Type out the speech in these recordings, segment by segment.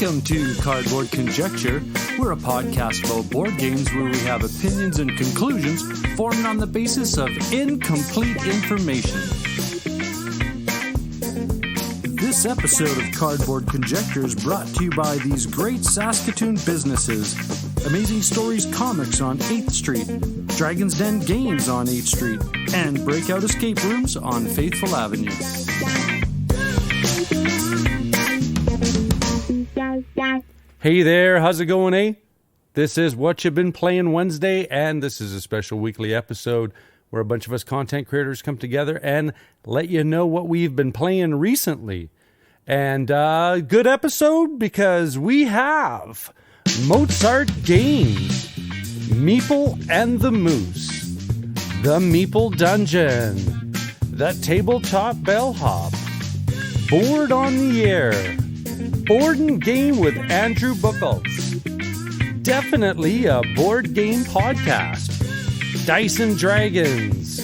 Welcome to Cardboard Conjecture. We're a podcast about board games where we have opinions and conclusions formed on the basis of incomplete information. This episode of Cardboard Conjecture is brought to you by these great Saskatoon businesses: Amazing Stories Comics on 8th Street, Dragon's Den Games on 8th Street, and Breakout Escape Rooms on Faithful Avenue. Hey there, how's it going, eh? This is Whatcha Been Playing Wednesday, and this is a special weekly episode where a bunch of us content creators come together and let you know what we've been playing recently. And good episode because we have Mozart Games, Meeple and the Moose, the Meeple Dungeon, the Tabletop Bellhop, Board on the Air, Board and Game with Andrew Bucholtz, definitely a board game podcast, Dice and Dragons,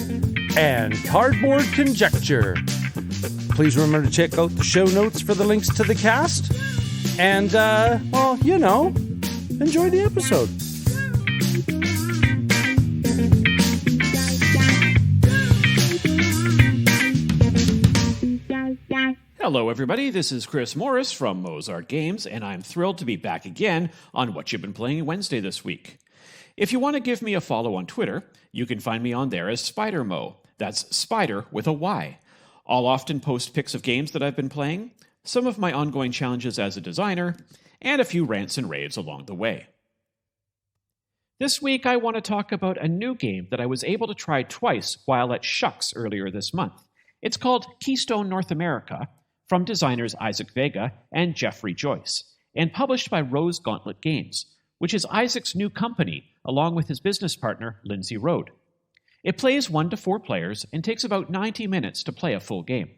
and Cardboard Conjecture. Please remember to check out the show notes for the links to the cast. And, enjoy the episode. Hello, everybody. This is Chris Morris from Mozart Games, and I'm thrilled to be back again on Whatcha Been Playing Wednesday this week. If you want to give me a follow on Twitter, you can find me on there as SpiderMo. That's Spider with a Y. I'll often post pics of games that I've been playing, some of my ongoing challenges as a designer, and a few rants and raves along the way. This week, I want to talk about a new game that I was able to try twice while at Shucks earlier this month. It's called Keystone North America, from designers Isaac Vega and Jeffrey Joyce, and published by Rose Gauntlet Games, which is Isaac's new company, along with his business partner, Lindsay Rode. It plays 1 to 4 players and takes about 90 minutes to play a full game.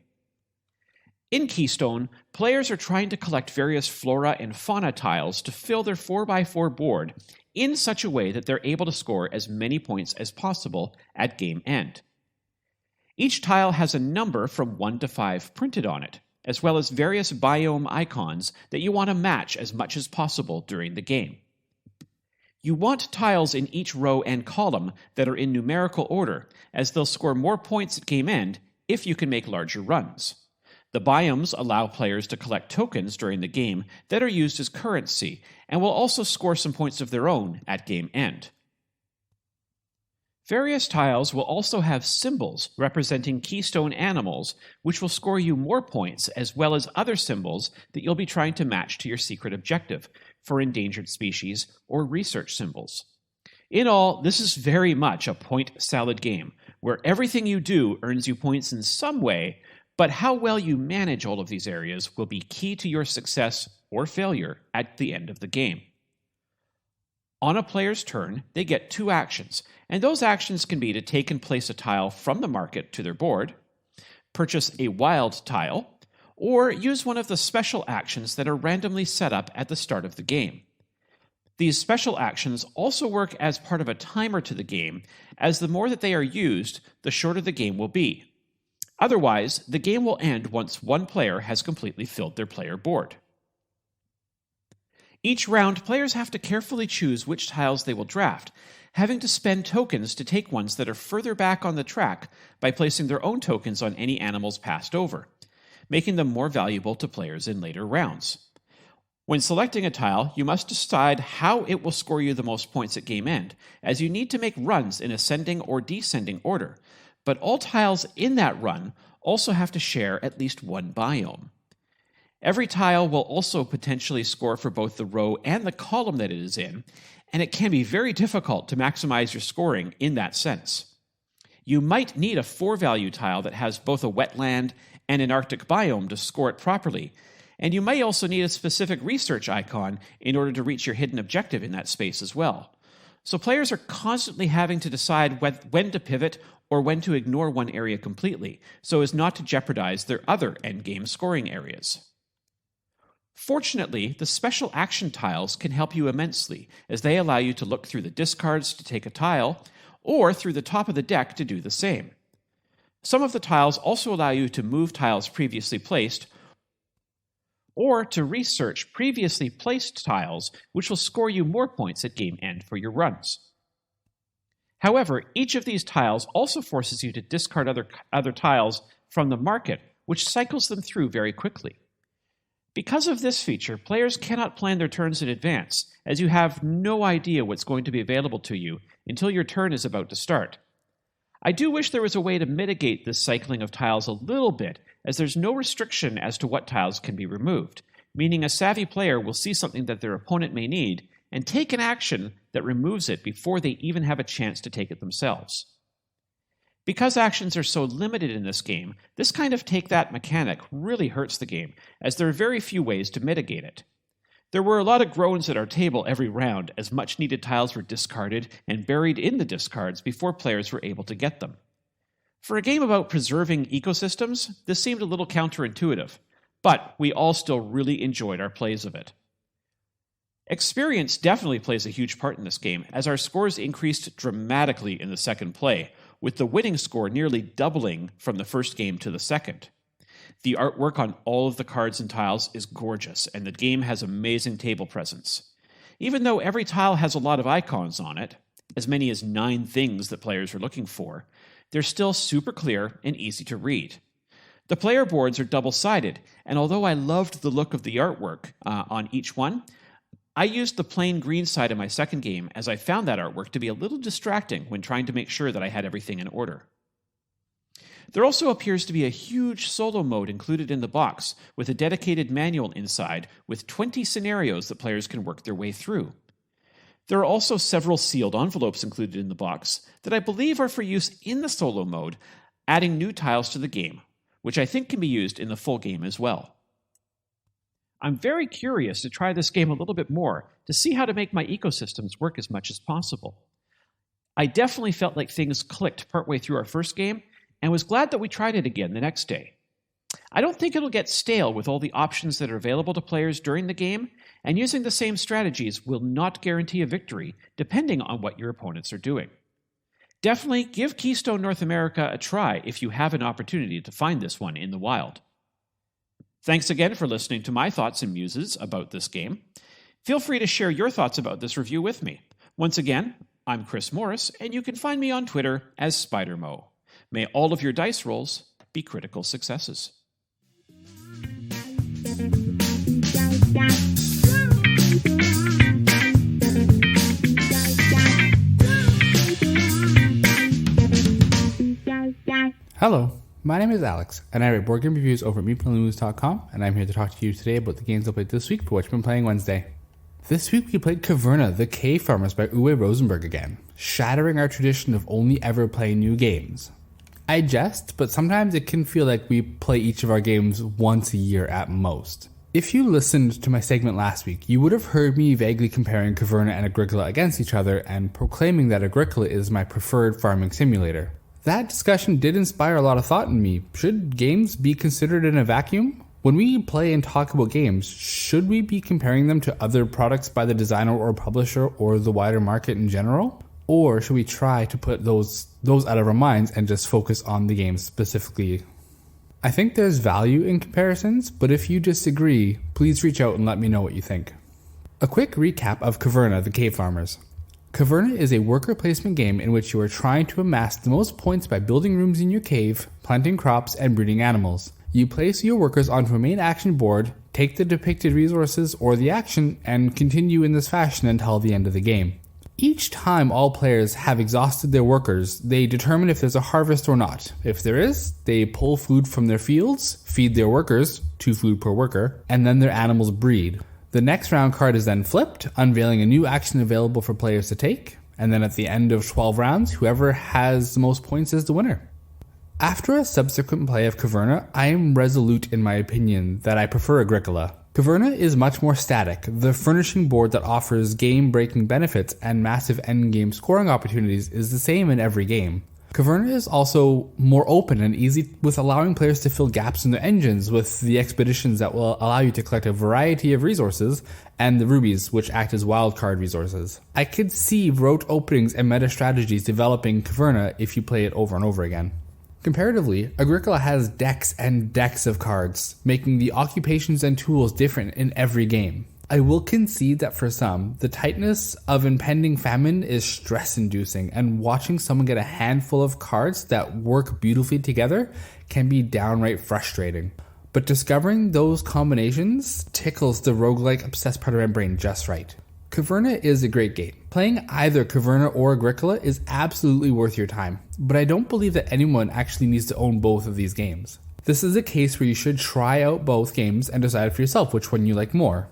In Keystone, players are trying to collect various flora and fauna tiles to fill their 4x4 board in such a way that they're able to score as many points as possible at game end. Each tile has a number from 1 to 5 printed on it, as well as various biome icons that you want to match as much as possible during the game. You want tiles in each row and column that are in numerical order, as they'll score more points at game end if you can make larger runs. The biomes allow players to collect tokens during the game that are used as currency, and will also score some points of their own at game end. Various tiles will also have symbols representing keystone animals, which will score you more points, as well as other symbols that you'll be trying to match to your secret objective for endangered species or research symbols. In all, this is very much a point salad game, where everything you do earns you points in some way, but how well you manage all of these areas will be key to your success or failure at the end of the game. On a player's turn, they get 2 actions, and those actions can be to take and place a tile from the market to their board, purchase a wild tile, or use one of the special actions that are randomly set up at the start of the game. These special actions also work as part of a timer to the game, as the more that they are used, the shorter the game will be. Otherwise, the game will end once one player has completely filled their player board. Each round, players have to carefully choose which tiles they will draft, having to spend tokens to take ones that are further back on the track by placing their own tokens on any animals passed over, making them more valuable to players in later rounds. When selecting a tile, you must decide how it will score you the most points at game end, as you need to make runs in ascending or descending order, but all tiles in that run also have to share at least one biome. Every tile will also potentially score for both the row and the column that it is in, and it can be very difficult to maximize your scoring in that sense. You might need a 4-value tile that has both a wetland and an Arctic biome to score it properly, and you may also need a specific research icon in order to reach your hidden objective in that space as well. So players are constantly having to decide when to pivot or when to ignore one area completely, so as not to jeopardize their other endgame scoring areas. Fortunately, the special action tiles can help you immensely, as they allow you to look through the discards to take a tile, or through the top of the deck to do the same. Some of the tiles also allow you to move tiles previously placed, or to research previously placed tiles, which will score you more points at game end for your runs. However, each of these tiles also forces you to discard other tiles from the market, which cycles them through very quickly. Because of this feature, players cannot plan their turns in advance, as you have no idea what's going to be available to you until your turn is about to start. I do wish there was a way to mitigate this cycling of tiles a little bit, as there's no restriction as to what tiles can be removed, meaning a savvy player will see something that their opponent may need and take an action that removes it before they even have a chance to take it themselves. Because actions are so limited in this game, this kind of take-that mechanic really hurts the game, as there are very few ways to mitigate it. There were a lot of groans at our table every round, as much-needed tiles were discarded and buried in the discards before players were able to get them. For a game about preserving ecosystems, this seemed a little counterintuitive, but we all still really enjoyed our plays of it. Experience definitely plays a huge part in this game, as our scores increased dramatically in the second play, with the winning score nearly doubling from the first game to the second. The artwork on all of the cards and tiles is gorgeous, and the game has amazing table presence. Even though every tile has a lot of icons on it, as many as 9 things that players are looking for, they're still super clear and easy to read. The player boards are double-sided, and although I loved the look of the artwork on each one, I used the plain green side in my second game, as I found that artwork to be a little distracting when trying to make sure that I had everything in order. There also appears to be a huge solo mode included in the box, with a dedicated manual inside with 20 scenarios that players can work their way through. There are also several sealed envelopes included in the box that I believe are for use in the solo mode, adding new tiles to the game, which I think can be used in the full game as well. I'm very curious to try this game a little bit more to see how to make my ecosystems work as much as possible. I definitely felt like things clicked partway through our first game, and was glad that we tried it again the next day. I don't think it'll get stale with all the options that are available to players during the game, and using the same strategies will not guarantee a victory, depending on what your opponents are doing. Definitely give Keystone North America a try if you have an opportunity to find this one in the wild. Thanks again for listening to my thoughts and muses about this game. Feel free to share your thoughts about this review with me. Once again, I'm Chris Morris, and you can find me on Twitter as SpiderMo. May all of your dice rolls be critical successes. Hello, my name is Alex, and I write board game reviews over at MeepleNews.com, and I'm here to talk to you today about the games I played this week for Whatcha Been Playing Wednesday. This week we played Caverna, the Cave Farmers by Uwe Rosenberg again, shattering our tradition of only ever playing new games. I jest, but sometimes it can feel like we play each of our games once a year at most. If you listened to my segment last week, you would have heard me vaguely comparing Caverna and Agricola against each other and proclaiming that Agricola is my preferred farming simulator. That discussion did inspire a lot of thought in me. Should games be considered in a vacuum? When we play and talk about games, should we be comparing them to other products by the designer or publisher or the wider market in general? Or should we try to put those out of our minds and just focus on the game specifically? I think there's value in comparisons, but if you disagree, please reach out and let me know what you think. A quick recap of Caverna, the Cave Farmers. Caverna is a worker placement game in which you are trying to amass the most points by building rooms in your cave, planting crops, and breeding animals. You place your workers onto a main action board, take the depicted resources or the action, and continue in this fashion until the end of the game. Each time all players have exhausted their workers, they determine if there's a harvest or not. If there is, they pull food from their fields, feed their workers, 2 food per worker, and then their animals breed. The next round card is then flipped, unveiling a new action available for players to take, and then at the end of 12 rounds, whoever has the most points is the winner. After a subsequent play of Caverna, I am resolute in my opinion that I prefer Agricola. Caverna is much more static. The furnishing board that offers game-breaking benefits and massive endgame scoring opportunities is the same in every game. Caverna is also more open and easy, with allowing players to fill gaps in their engines with the expeditions that will allow you to collect a variety of resources, and the rubies, which act as wildcard resources. I could see rote openings and meta strategies developing Caverna if you play it over and over again. Comparatively, Agricola has decks and decks of cards, making the occupations and tools different in every game. I will concede that for some, the tightness of impending famine is stress-inducing, and watching someone get a handful of cards that work beautifully together can be downright frustrating. But discovering those combinations tickles the roguelike obsessed part of my brain just right. Caverna is a great game. Playing either Caverna or Agricola is absolutely worth your time, but I don't believe that anyone actually needs to own both of these games. This is a case where you should try out both games and decide for yourself which one you like more.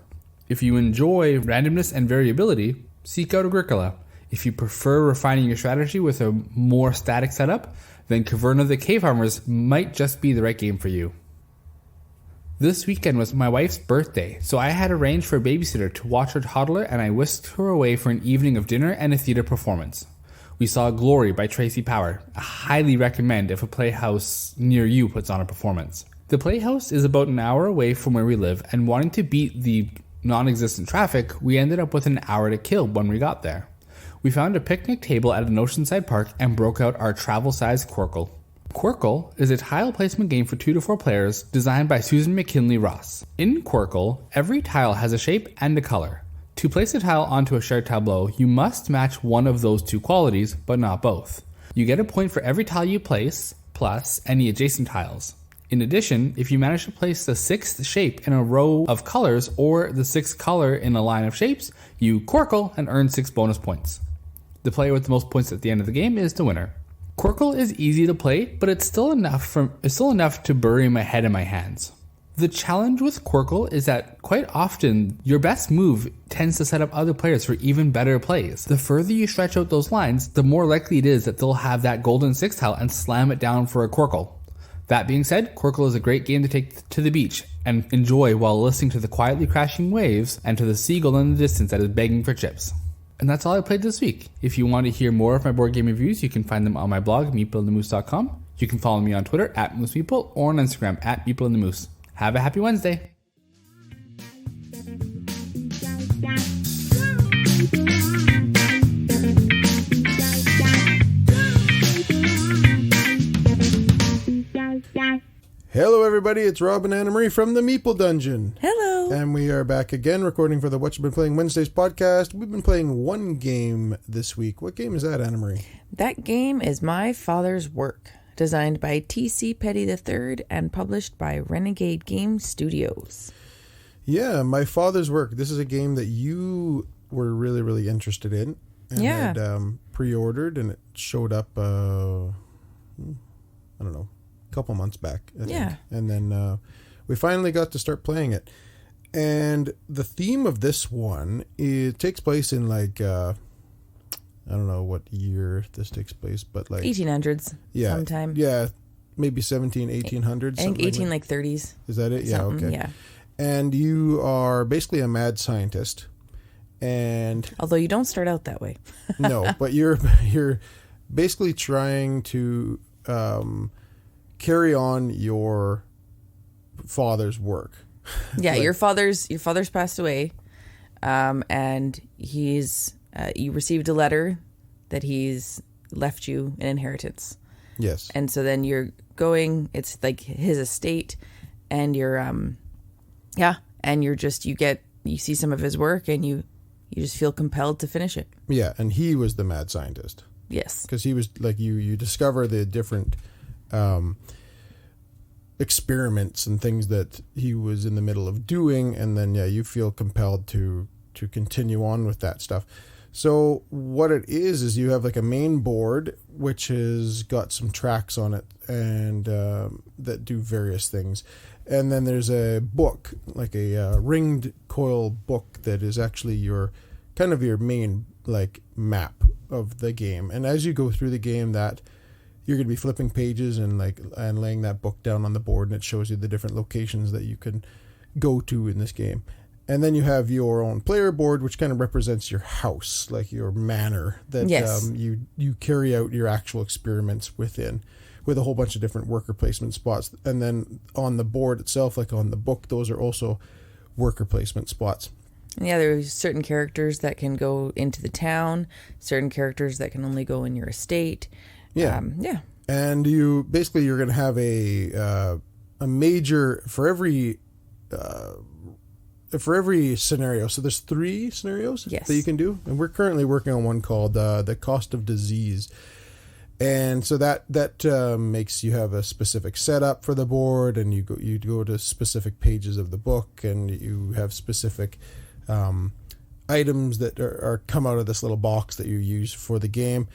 If you enjoy randomness and variability, seek out Agricola. If you prefer refining your strategy with a more static setup, then Caverna the Cave Farmers might just be the right game for you. This weekend was my wife's birthday, so I had arranged for a babysitter to watch her toddler, and I whisked her away for an evening of dinner and a theater performance. We saw Glory by Tracy Power. I highly recommend if a playhouse near you puts on a performance. The playhouse is about an hour away from where we live, and wanting to beat the non-existent traffic, we ended up with an hour to kill when we got there. We found a picnic table at an oceanside park and broke out our travel-sized Quirkle. Quirkle is a tile placement game for 2 to 4 players designed by Susan McKinley Ross. In Quirkle, every tile has a shape and a color. To place a tile onto a shared tableau, you must match one of those 2 qualities, but not both. You get a point for every tile you place, plus any adjacent tiles. In addition, if you manage to place the 6th shape in a row of colors or the 6th color in a line of shapes, you Quirkle and earn 6 bonus points. The player with the most points at the end of the game is the winner. Quirkle is easy to play, but it's still enough to bury my head in my hands. The challenge with Quirkle is that quite often your best move tends to set up other players for even better plays. The further you stretch out those lines, the more likely it is that they'll have that golden 6 tile and slam it down for a Quirkle. That being said, Quirkle is a great game to take to the beach and enjoy while listening to the quietly crashing waves and to the seagull in the distance that is begging for chips. And that's all I played this week. If you want to hear more of my board game reviews, you can find them on my blog, meepleandthemoose.com. You can follow me on Twitter @MooseMeeple or on Instagram @MeepleandtheMoose. Have a happy Wednesday. Hello everybody, it's Robb and Anna Marie from the Meeple Dungeon. Hello. And we are back again recording for the Whatcha Been Playing Wednesdays podcast. We've been playing one game this week. What game is that, Anna Marie? That game is My Father's Work, designed by T.C. Petty III and published by Renegade Game Studios. Yeah, My Father's Work. This is a game that you were really, really interested in. And had pre-ordered, and it showed up, I don't know, couple months back, I think. And then we finally got to start playing it. And the theme of this one, it takes place in like I don't know what year this takes place, but like 1800s sometime. Yeah, maybe 1800s. I think 30s. Is that it? Yeah, okay. Yeah. And you are basically a mad scientist. And although you don't start out that way. No, but you're basically trying to carry on your father's work. Yeah, like, your father's passed away, and he's you received a letter that he's left you an inheritance. Yes. And so then you're going. It's like his estate, and you're and you see some of his work, and you just feel compelled to finish it. Yeah, and he was the mad scientist. Yes, because he was like you discover the different experiments and things that he was in the middle of doing, and then you feel compelled to continue on with that stuff. So what it is you have like a main board which has got some tracks on it and that do various things, and then there's a book, like a ringed coil book that is actually your main like map of the game. And as you go through the game, that you're going to be flipping pages and laying that book down on the board, and it shows you the different locations that you can go to in this game. And then you have your own player board, which kind of represents your house, like your manor that you carry out your actual experiments within, with a whole bunch of different worker placement spots. And then on the board itself, like on the book, those are also worker placement spots. Yeah, there are certain characters that can go into the town, certain characters that can only go in your estate. Yeah. And you're going to have a major for every scenario. So there's 3 scenarios that you can do, and we're currently working on one called the cost of disease. And so that makes you have a specific setup for the board, and you go to specific pages of the book, and you have specific items that are come out of this little box that you use for the game.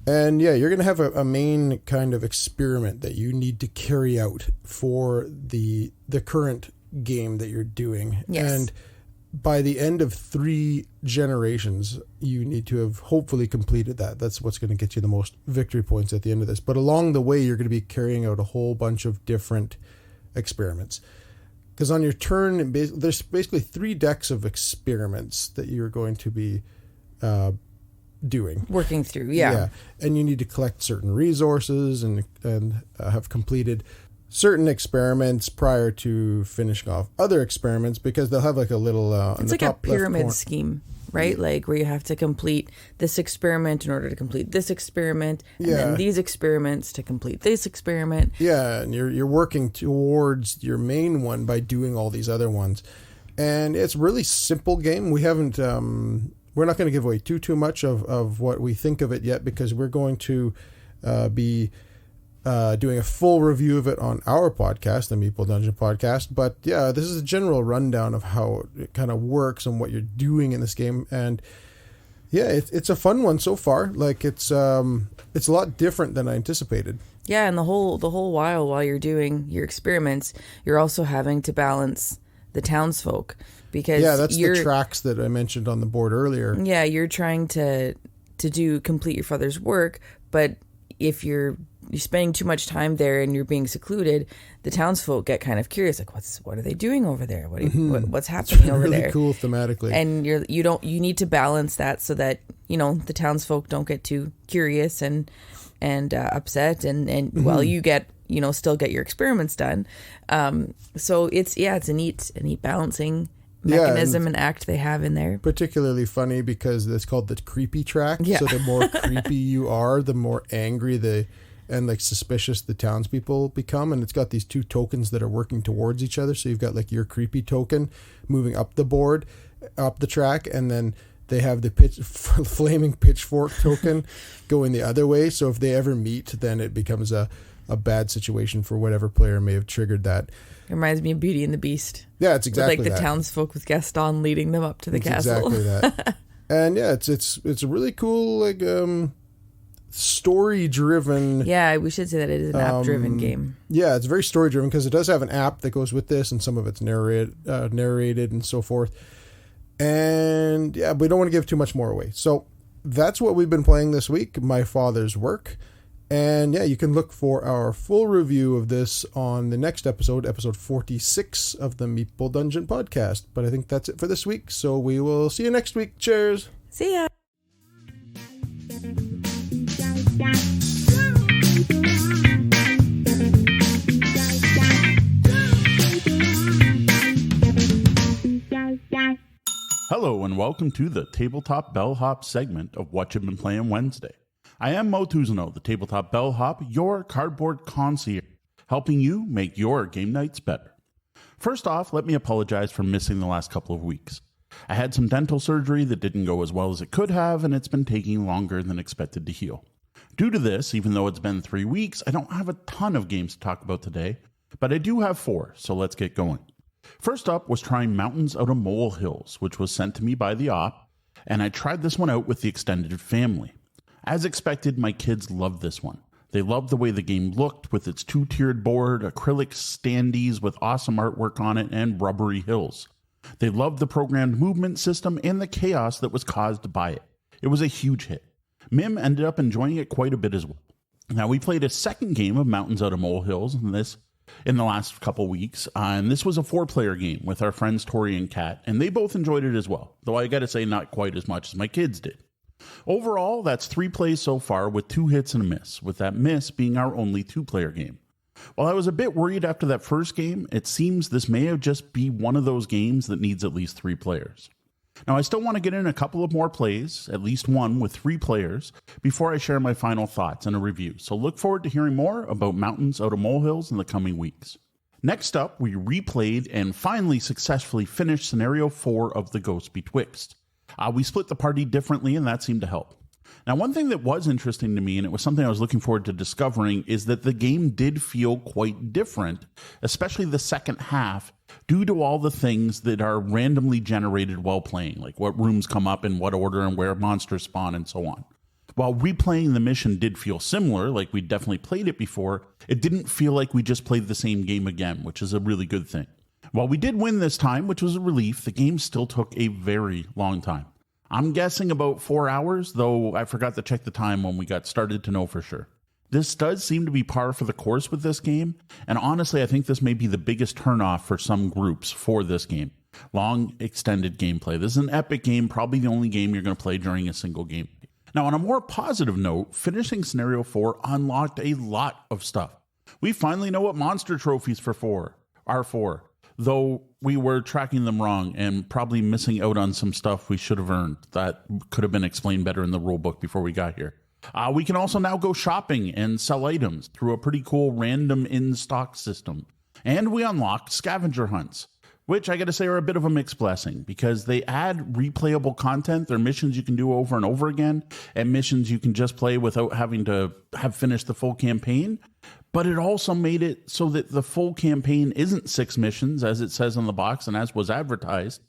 And yeah, you're going to have a main kind of experiment that you need to carry out for the current game that you're doing. Yes. And by the end of 3 generations, you need to have hopefully completed that. That's what's going to get you the most victory points at the end of this. But along the way, you're going to be carrying out a whole bunch of different experiments. Because on your turn, there's basically 3 decks of experiments that you're going to be doing. Working through, yeah. And you need to collect certain resources and have completed certain experiments prior to finishing off other experiments, because they'll have like a little it's like a pyramid scheme, right? Like where you have to complete this experiment in order to complete this experiment, and then these experiments to complete this experiment. Yeah, and you're working towards your main one by doing all these other ones. And it's a really simple game. We haven't we're not going to give away too much of what we think of it yet, because we're going to be doing a full review of it on our podcast, the Meeple Dungeon podcast. But yeah, this is a general rundown of how it kind of works and what you're doing in this game. And yeah, it's a fun one so far. Like it's a lot different than I anticipated. Yeah, and the whole while you're doing your experiments, you're also having to balance the townsfolk, because that's the tracks that I mentioned on the board earlier. Yeah, you're trying to complete your father's work, but if you're spending too much time there and you're being secluded, the townsfolk get kind of curious, like what are they doing over there? What's happening over really there? Cool thematically. And you need to balance that so that the townsfolk don't get too curious and upset, and while you get still get your experiments done. So it's a neat balancing mechanism and act they have in there. Particularly funny because it's called the creepy track. Yeah. So the more creepy you are, the more angry and like suspicious the townspeople become. And it's got these 2 tokens that are working towards each other. So you've got like your creepy token moving up the board, up the track, and then they have the flaming pitchfork token going the other way. So if they ever meet, then it becomes a bad situation for whatever player may have triggered that. It reminds me of Beauty and the Beast. Yeah, it's exactly with, like the townsfolk with Gaston leading them up to the castle. Exactly that. And yeah, it's a really cool like story driven. Yeah, we should say that it is an app driven game. Yeah, it's very story driven because it does have an app that goes with this, and some of it's narrated and so forth. And yeah, we don't want to give too much more away. So that's what we've been playing this week, My Father's Work. And yeah, you can look for our full review of this on the next episode 46 of the Meeple Dungeon podcast. But I think that's it for this week, so we will see you next week. Cheers! See ya! Hello and welcome to the Tabletop Bellhop segment of Whatcha Been Playing Wednesday. I am Moe T, the Tabletop Bellhop, your cardboard concierge, helping you make your game nights better. First off, let me apologize for missing the last couple of weeks. I had some dental surgery that didn't go as well as it could have, and it's been taking longer than expected to heal. Due to this, even though it's been 3 weeks, I don't have a ton of games to talk about today, but I do have 4, so let's get going. First up was trying Mountains Out of Molehills, which was sent to me by the op, and I tried this one out with the extended family. As expected, my kids loved this one. They loved the way the game looked with its 2-tiered board, acrylic standees with awesome artwork on it, and rubbery hills. They loved the programmed movement system and the chaos that was caused by it. It was a huge hit. Mim ended up enjoying it quite a bit as well. Now, we played a second game of Mountains Out of Molehills in the last couple weeks, and this was a 4-player game with our friends Tori and Kat, and they both enjoyed it as well, though I gotta say not quite as much as my kids did. Overall, that's 3 plays so far with 2 hits and a miss, with that miss being our only 2-player game. While I was a bit worried after that first game, it seems this may have just be one of those games that needs at least 3 players. Now, I still want to get in a couple of more plays, at least one with 3 players, before I share my final thoughts and a review. So look forward to hearing more about Mountains Out of Molehills in the coming weeks. Next up, we replayed and finally successfully finished Scenario 4 of The Ghost Betwixt. We split the party differently, and that seemed to help. Now, one thing that was interesting to me, and it was something I was looking forward to discovering, is that the game did feel quite different, especially the second half, due to all the things that are randomly generated while playing, like what rooms come up in what order and where monsters spawn and so on. While replaying the mission did feel similar, like we definitely played it before, it didn't feel like we just played the same game again, which is a really good thing. While we did win this time, which was a relief, the game still took a very long time. I'm guessing about 4 hours, though I forgot to check the time when we got started to know for sure. This does seem to be par for the course with this game, and honestly, I think this may be the biggest turnoff for some groups for this game. Long, extended gameplay. This is an epic game, probably the only game you're going to play during a single game. Now, on a more positive note, finishing Scenario 4 unlocked a lot of stuff. We finally know what monster trophies are for, though we were tracking them wrong and probably missing out on some stuff we should have earned that could have been explained better in the rulebook before we got here. We can also now go shopping and sell items through a pretty cool random in-stock system. And we unlocked scavenger hunts, which I gotta say are a bit of a mixed blessing because they add replayable content. They're missions you can do over and over again and missions you can just play without having to have finished the full campaign. But it also made it so that the full campaign isn't 6 missions, as it says on the box and as was advertised.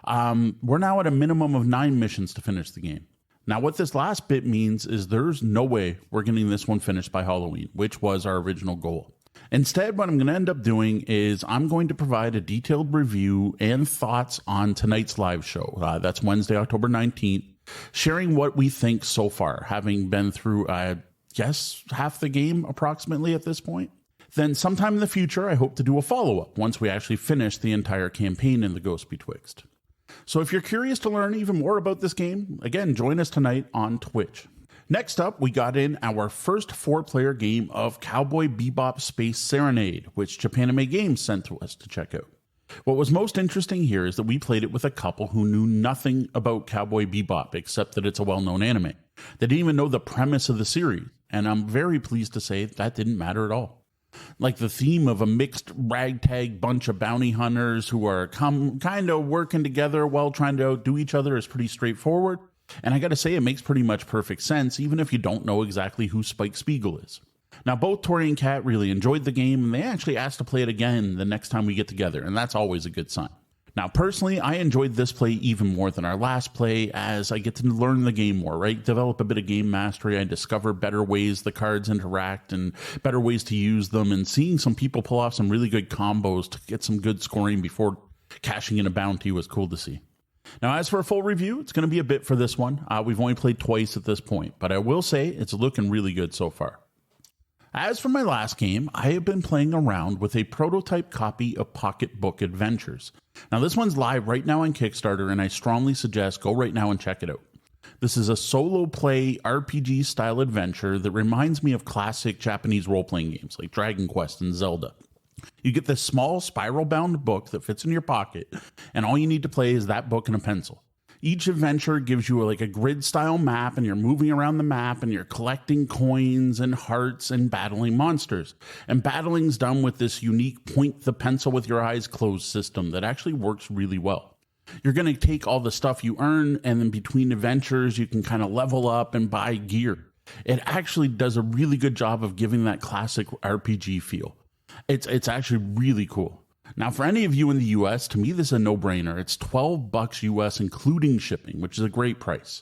We're now at a minimum of 9 missions to finish the game. Now, what this last bit means is there's no way we're getting this one finished by Halloween, which was our original goal. Instead, what I'm going to end up doing is I'm going to provide a detailed review and thoughts on tonight's live show. That's Wednesday, October 19th, sharing what we think so far, having been through, half the game approximately at this point. Then sometime in the future, I hope to do a follow-up once we actually finish the entire campaign in The Ghost Betwixt. So if you're curious to learn even more about this game, again, join us tonight on Twitch. Next up, we got in our first 4-player game of Cowboy Bebop Space Serenade, which Japanime Games sent to us to check out. What was most interesting here is that we played it with a couple who knew nothing about Cowboy Bebop except that it's a well-known anime. They didn't even know the premise of the series, and I'm very pleased to say that didn't matter at all. Like the theme of a mixed ragtag bunch of bounty hunters who are kind of working together while trying to outdo each other is pretty straightforward. And I got to say, it makes pretty much perfect sense, even if you don't know exactly who Spike Spiegel is. Now, both Tori and Kat really enjoyed the game, and they actually asked to play it again the next time we get together, and that's always a good sign. Now, personally, I enjoyed this play even more than our last play as I get to learn the game more, right? Develop a bit of game mastery. I discover better ways the cards interact and better ways to use them, and seeing some people pull off some really good combos to get some good scoring before cashing in a bounty was cool to see. Now, as for a full review, it's going to be a bit for this one. We've only played twice at this point, but I will say it's looking really good so far. As for my last game, I have been playing around with a prototype copy of Pocketbook Adventures. Now, this one's live right now on Kickstarter, and I strongly suggest go right now and check it out. This is a solo play RPG style adventure that reminds me of classic Japanese role-playing games like Dragon Quest and Zelda. You get this small spiral-bound book that fits in your pocket, and all you need to play is that book and a pencil. Each adventure gives you like a grid-style map, and you're moving around the map, and you're collecting coins and hearts and battling monsters. And battling's done with this unique point the pencil with your eyes closed system that actually works really well. You're going to take all the stuff you earn, and then between adventures, you can kind of level up and buy gear. It actually does a really good job of giving that classic RPG feel. It's actually really cool. Now, for any of you in the US, to me, this is a no-brainer. It's $12 US, including shipping, which is a great price,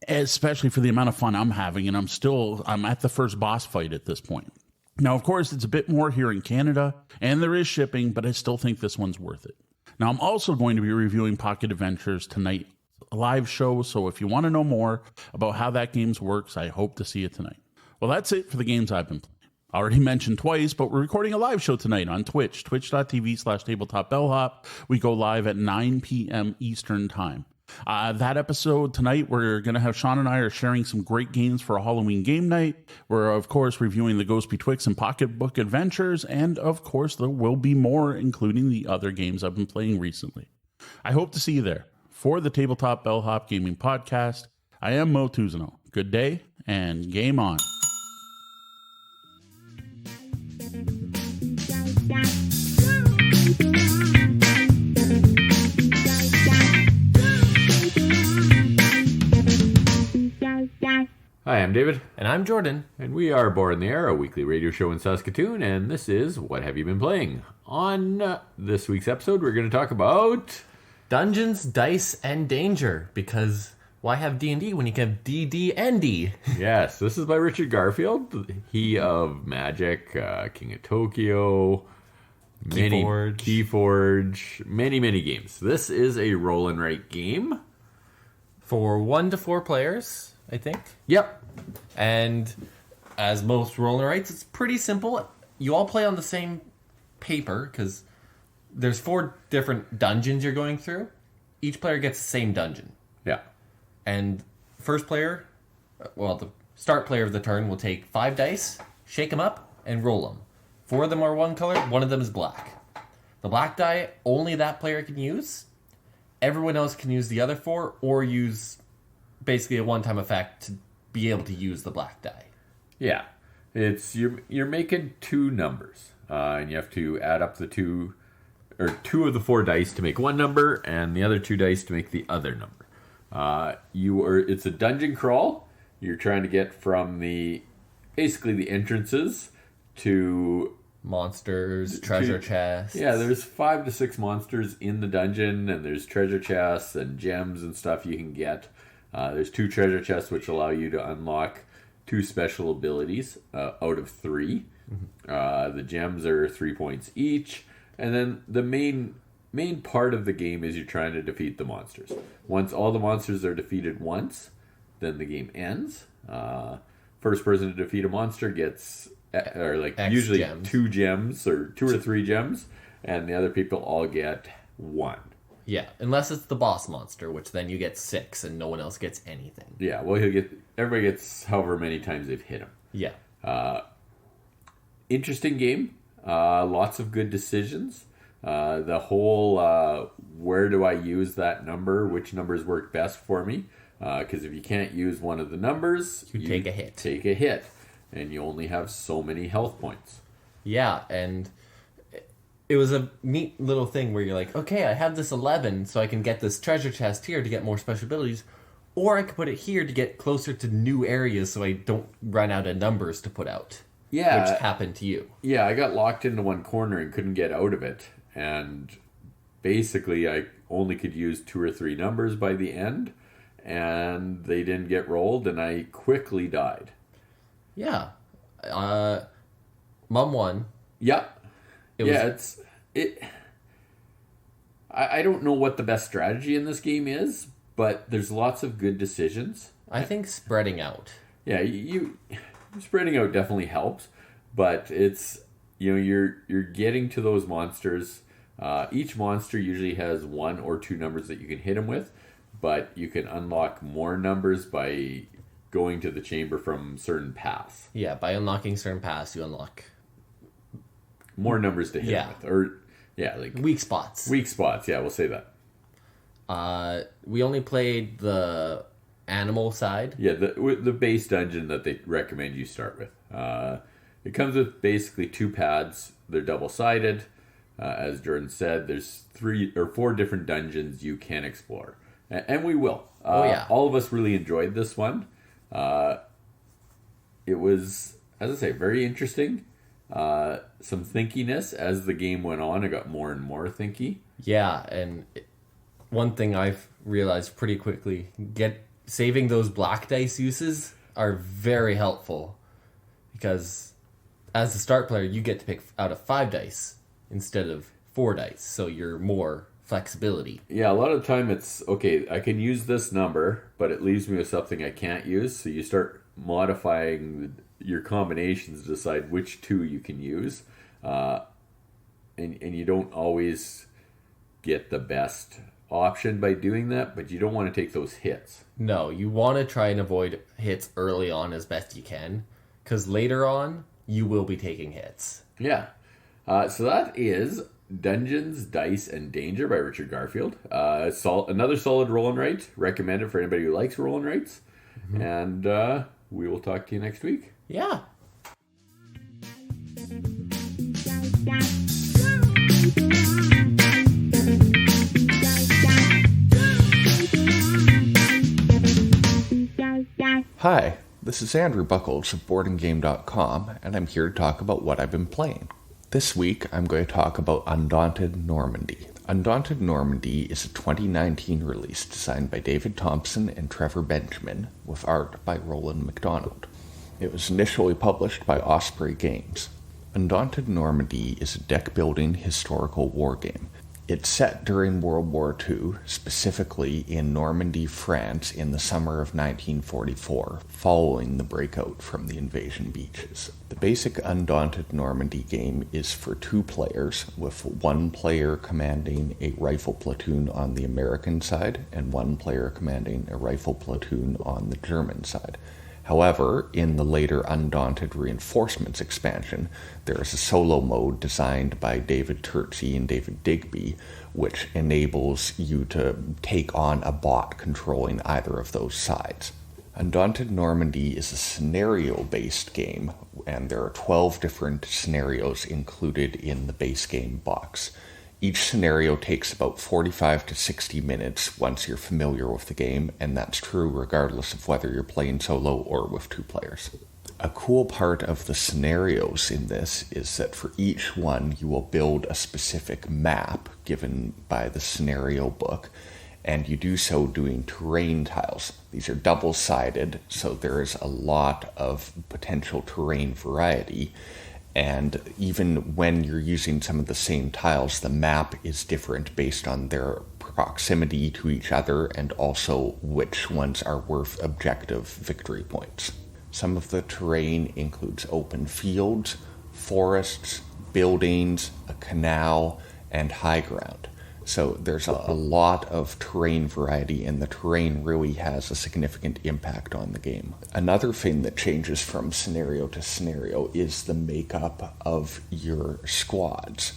especially for the amount of fun I'm having. And I'm at the first boss fight at this point. Now, of course, it's a bit more here in Canada, and there is shipping, but I still think this one's worth it. Now, I'm also going to be reviewing Pocket Adventures tonight, a live show. So if you want to know more about how that game works, I hope to see you tonight. Well, that's it for the games I've been playing. Already mentioned twice, but we're recording a live show tonight on Twitch, twitch.tv/Tabletop Bellhop. We go live at 9 p.m. Eastern Time. That episode tonight, we're going to have Sean and I are sharing some great games for a Halloween game night. We're, of course, reviewing The Ghost Betwixt and Pocketbook Adventures, and, of course, there will be more, including the other games I've been playing recently. I hope to see you there. for the Tabletop Bellhop Gaming Podcast. I am Moe T. Good day and game on. Hi, I'm David. And I'm Jordan. And we are Board in the Air, a weekly radio show in Saskatoon, and this is What Have You Been Playing? On this week's episode, we're going to talk about... Dungeons, Dice, and Danger. Because why have D&D when you can have DD and D? Yes, this is by Richard Garfield. He of Magic, King of Tokyo, Keyforge, many games. This is a roll and write game. For 1 to 4 players, I think. Yep. And as most roll and writes, it's pretty simple. You all play on the same paper because there's 4 different dungeons you're going through. Each player gets the same dungeon. Yeah. And first player, well, the start player of the turn will take 5 dice, shake them up, and roll them. 4 of them are one color, 1 of them is black. The black die, only that player can use. Everyone else can use the other 4 or use basically a one-time effect to be able to use the black die. Yeah. It's you're making 2 numbers. And you have to add up the 2 of the 4 dice to make one number and the other 2 dice to make the other number. It's a dungeon crawl. You're trying to get from basically the entrances to Monsters, treasure chests. Yeah, there's 5 to 6 monsters in the dungeon, and there's treasure chests and gems and stuff you can get. There's 2 treasure chests which allow you to unlock 2 special abilities out of 3. Mm-hmm. The gems are 3 points each, and then the main part of the game is you're trying to defeat the monsters. Once all the monsters are defeated once, then the game ends. First person to defeat a monster gets usually gems. 2 gems or 2 or 3 gems, and the other people all get 1. Yeah, unless it's the boss monster, which then you get 6 and no one else gets anything. Yeah, well, everybody gets however many times they've hit him. Yeah. Interesting game. Lots of good decisions. The whole where do I use that number? Which numbers work best for me? Because if you can't use one of the numbers, you take a hit. Take a hit. And you only have so many health points. Yeah, and it was a neat little thing where you're like, okay, I have this 11, so I can get this treasure chest here to get more special abilities, or I could put it here to get closer to new areas so I don't run out of numbers to put out. Yeah. Which happened to you. Yeah, I got locked into one corner and couldn't get out of it. And basically, I only could use 2 or 3 numbers by the end, and they didn't get rolled, and I quickly died. Yeah. Mum won. Yep. I don't know what the best strategy in this game is, but there's lots of good decisions. I think spreading out. Yeah, you spreading out definitely helps, but it's you're getting to those monsters. Each monster usually has 1 or 2 numbers that you can hit them with, but you can unlock more numbers by going to the chamber from certain paths. Yeah, by unlocking certain paths, you unlock more numbers to hit with. Or, like weak spots. Weak spots, yeah, we'll say that. We only played the animal side. Yeah, the base dungeon that they recommend you start with. It comes with basically 2 pads. They're double-sided. As Jordan said, there's 3 or 4 different dungeons you can explore. And we will. All of us really enjoyed this one. It was, as I say, very interesting. Some thinkiness as the game went on. It got more and more thinky. Yeah, and one thing I've realized pretty quickly, saving those black dice uses are very helpful. Because as a start player, you get to pick out of 5 dice instead of 4 dice. So you're more flexibility. Yeah, a lot of the time it's, okay, I can use this number, but it leaves me with something I can't use. So you start modifying your combinations to decide which 2 you can use. And you don't always get the best option by doing that, but you don't want to take those hits. No, you want to try and avoid hits early on as best you can, because later on, you will be taking hits. Yeah. So that is Dungeons, Dice, and Danger by Richard Garfield. Another solid roll and write. Recommended for anybody who likes roll and writes. And we will talk to you next week. Yeah. Hi, this is Andrew Bucholtz of BoardingGame.com, and I'm here to talk about what I've been playing. This week, I'm going to talk about Undaunted Normandy. Undaunted Normandy is a 2019 release designed by David Thompson and Trevor Benjamin, with art by Roland McDonald. It was initially published by Osprey Games. Undaunted Normandy is a deck-building historical wargame. It's set during World War II, specifically in Normandy, France, in the summer of 1944, following the breakout from the invasion beaches. The basic Undaunted Normandy game is for 2 players, with 1 player commanding a rifle platoon on the American side, and 1 player commanding a rifle platoon on the German side. However, in the later Undaunted Reinforcements expansion, there is a solo mode designed by David Turtsey and David Digby, which enables you to take on a bot controlling either of those sides. Undaunted Normandy is a scenario-based game, and there are 12 different scenarios included in the base game box. Each scenario takes about 45 to 60 minutes once you're familiar with the game, and that's true regardless of whether you're playing solo or with 2 players. A cool part of the scenarios in this is that for each one you will build a specific map given by the scenario book, and you do so doing terrain tiles. These are double-sided, so there is a lot of potential terrain variety. And even when you're using some of the same tiles, the map is different based on their proximity to each other and also which ones are worth objective victory points. Some of the terrain includes open fields, forests, buildings, a canal, and high ground. So there's a lot of terrain variety, and the terrain really has a significant impact on the game. Another thing that changes from scenario to scenario is the makeup of your squads.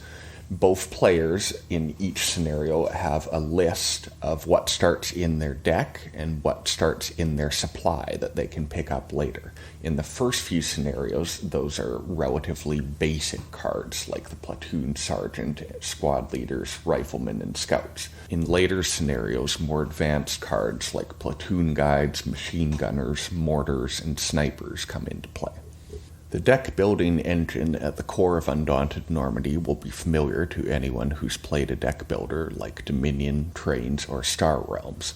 Both players in each scenario have a list of what starts in their deck and what starts in their supply that they can pick up later. In the first few scenarios, those are relatively basic cards like the platoon sergeant, squad leaders, riflemen, and scouts. In later scenarios, more advanced cards like platoon guides, machine gunners, mortars, and snipers come into play. The deck-building engine at the core of Undaunted Normandy will be familiar to anyone who's played a deck builder like Dominion, Trains, or Star Realms.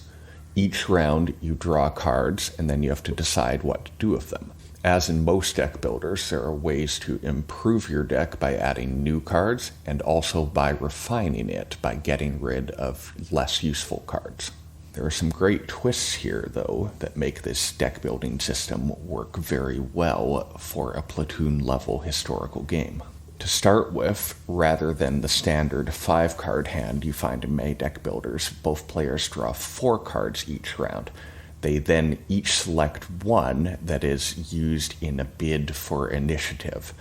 Each round, you draw cards, and then you have to decide what to do with them. As in most deck builders, there are ways to improve your deck by adding new cards, and also by refining it by getting rid of less useful cards. There are some great twists here, though, that make this deck-building system work very well for a platoon-level historical game. To start with, rather than the standard 5-card hand you find in many deck builders, both players draw 4 cards each round. They then each select one that is used in a bid for initiative.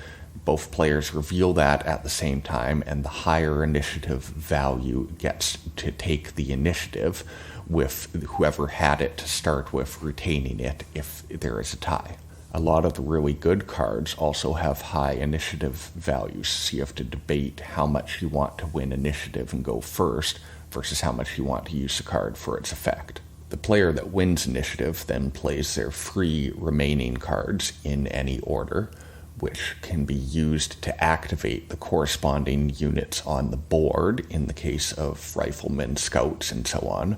Both players reveal that at the same time, and the higher initiative value gets to take the initiative, with whoever had it to start with retaining it if there is a tie. A lot of the really good cards also have high initiative values, so you have to debate how much you want to win initiative and go first versus how much you want to use the card for its effect. The player that wins initiative then plays their 3 remaining cards in any order, which can be used to activate the corresponding units on the board in the case of riflemen, scouts, and so on,